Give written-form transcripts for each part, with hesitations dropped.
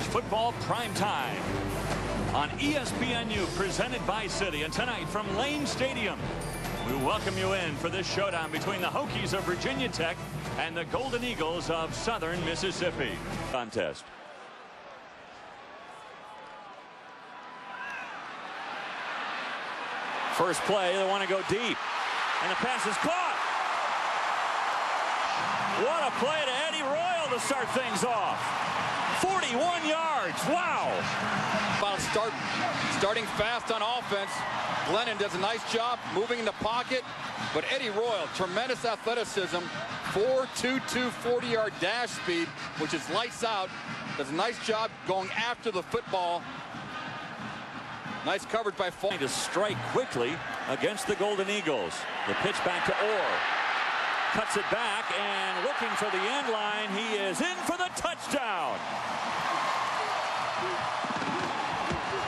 football prime time on ESPNU, presented by City. And tonight from Lane Stadium, we welcome you in for this showdown between the Hokies of Virginia Tech and the Golden Eagles of Southern Mississippi. Contest. First play, they want to go deep, and the pass is caught. What a play to Eddie Royal to start things off. 41 yards. Wow. About starting fast on offense. Glennon does a nice job moving in the pocket, but Eddie Royal, tremendous athleticism, 4.22 40-yard dash speed, which is lights out. Does a nice job going after the football. Nice coverage by Fall. To strike quickly against the Golden Eagles. The pitch back to Orr. Cuts it back and looking for the end line. He is in for the touchdown.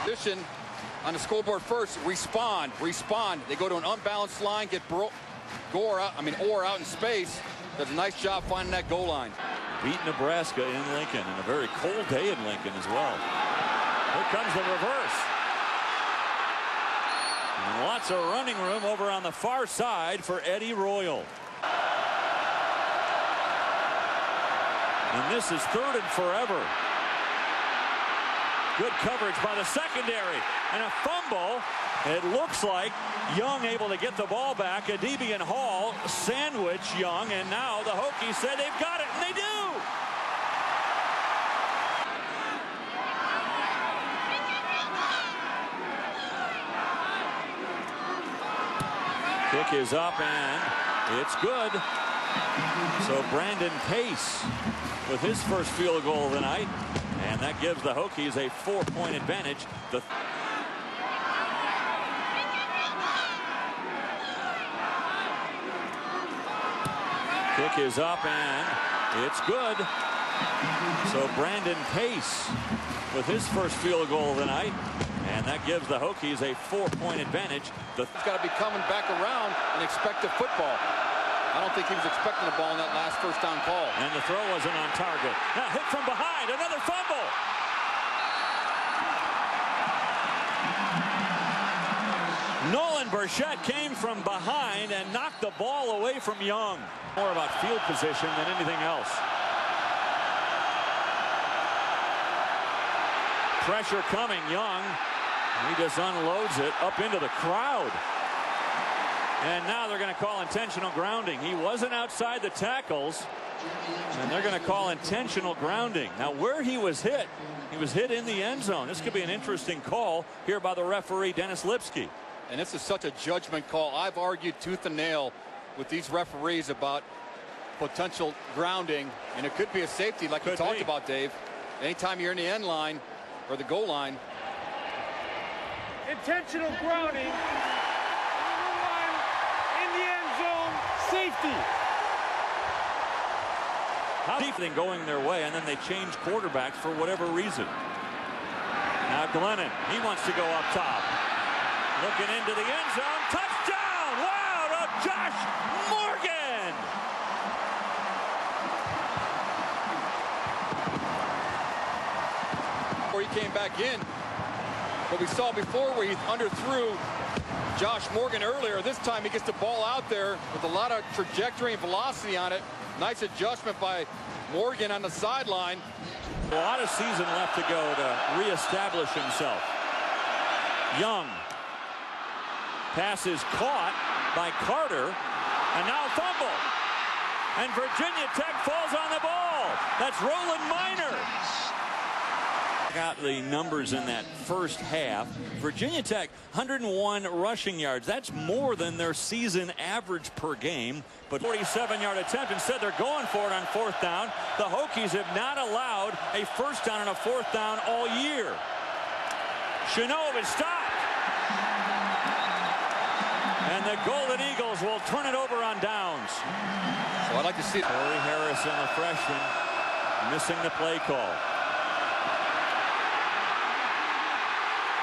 Position on the scoreboard first. Respond. They go to an unbalanced line. Get Orr out in space. Does a nice job finding that goal line. Beat Nebraska in Lincoln, and a very cold day in Lincoln as well. Here comes the reverse. And lots of running room over on the far side for Eddie Royal. And this is third and forever. Good coverage by the secondary. And a fumble. It looks like Young able to get the ball back. Adibi and Hall sandwich Young. And now the Hokies say they've got it. And they do. Kick is up and it's good. So Brandon Pace with his first field goal of the night, and that gives the Hokies a 4-point advantage. The kick is up and it's good. So Brandon Pace with his first field goal of the night, and that gives the Hokies a 4-point advantage. He's got to be coming back around and expect a football. I don't think he was expecting the ball in that last first down call. And the throw wasn't on target. Now hit from behind, another fumble. Nolan Burchett came from behind and knocked the ball away from Young. More about field position than anything else. Pressure coming, Young. He just unloads it up into the crowd. And now they're going to call intentional grounding. He wasn't outside the tackles, and they're going to call intentional grounding. Now, where he was hit in the end zone. This could be an interesting call here by the referee, Dennis Lipsky. And this is such a judgment call. I've argued tooth and nail with these referees about potential grounding, and it could be a safety like we talked about, Dave. Anytime you're in the end line or the goal line. Intentional grounding. Safety. How deep thing going their way, and then they change quarterbacks for whatever reason. Now Glennon, he wants to go up top. Looking into the end zone. Touchdown! Wow, to Josh Morgan! Before he came back in, what we saw before where he underthrew Josh Morgan earlier. This time he gets the ball out there with a lot of trajectory and velocity on it. Nice adjustment by Morgan on the sideline. A lot of season left to go to reestablish himself. Young. Pass is caught by Carter. And now fumble. And Virginia Tech falls on the ball. That's Roland Minor. Got the numbers in that first half. Virginia Tech 101 rushing yards. That's more than their season average per game. But 47-yard attempt. Instead, they're going for it on fourth down. The Hokies have not allowed a first down and a fourth down all year. Chenov is stopped. And the Golden Eagles will turn it over on downs. So I'd like to see Corey Harrison, the freshman, missing the play call.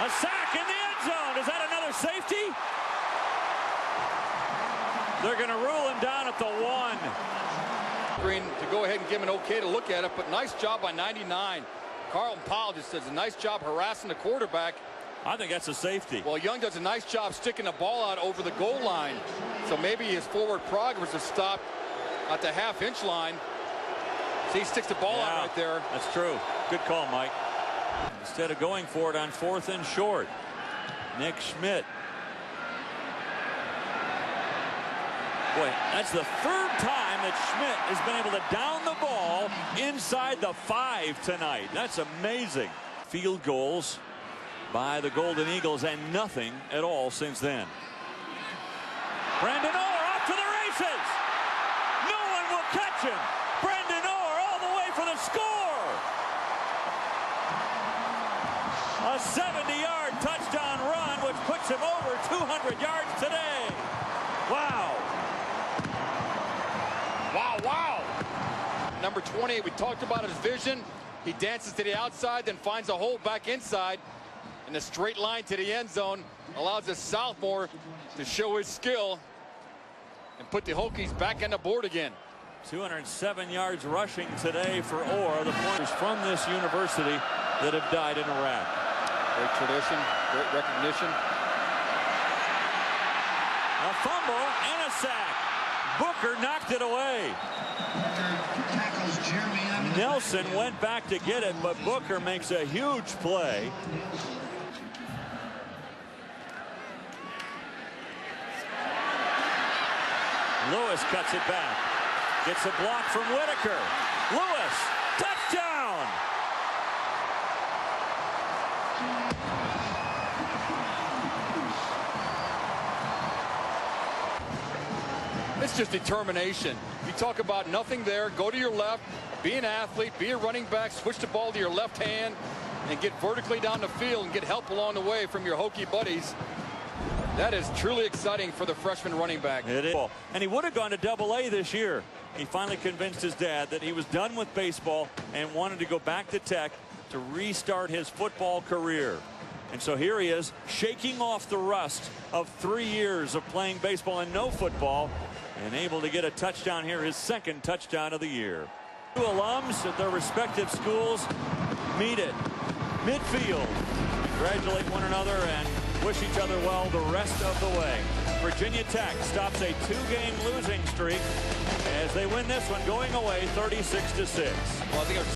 A sack in the end zone. Is that another safety? They're going to rule him down at the 1. Green to go ahead and give him an okay to look at it, but nice job by 99. Carlton Powell just does a nice job harassing the quarterback. I think that's a safety. Well, Young does a nice job sticking the ball out over the goal line. So maybe his forward progress is stopped at the half-inch line. So he sticks the ball out right there. That's true. Good call, Mike. Instead of going for it on 4th and short, Nick Schmidt. Boy, that's the 3rd time that Schmidt has been able to down the ball inside the 5 tonight. That's amazing. Field goals by the Golden Eagles and nothing at all since then. Brandon Orr off to the races. No one will catch him. Brandon Orr all the way for the score. A 70-yard touchdown run, which puts him over 200 yards today. Wow. Wow, wow. Number 28, we talked about his vision. He dances to the outside, then finds a hole back inside. And a straight line to the end zone allows the sophomore to show his skill and put the Hokies back on the board again. 207 yards rushing today for Orr, the pointers from this university that have died in Iraq. Great tradition, great recognition. A fumble and a sack. Booker knocked it away. Nelson went back to get it, but Booker makes a huge play. Lewis cuts it back. Gets a block from Whitaker. Lewis, touchdown! It's just determination. You talk about nothing there, go to your left, be an athlete, be a running back, switch the ball to your left hand, and get vertically down the field and get help along the way from your Hokie buddies. That is truly exciting for the freshman running back. It is. And he would have gone to Double-A this year. He finally convinced his dad that he was done with baseball and wanted to go back to Tech to restart his football career. And so here he is, shaking off the rust of 3 years of playing baseball and no football, and able to get a touchdown here, his 2nd touchdown of the year. Two alums at their respective schools meet at midfield, congratulate one another, and wish each other well the rest of the way. Virginia Tech stops a 2-game losing streak as they win this one going away 36-6. Well, I think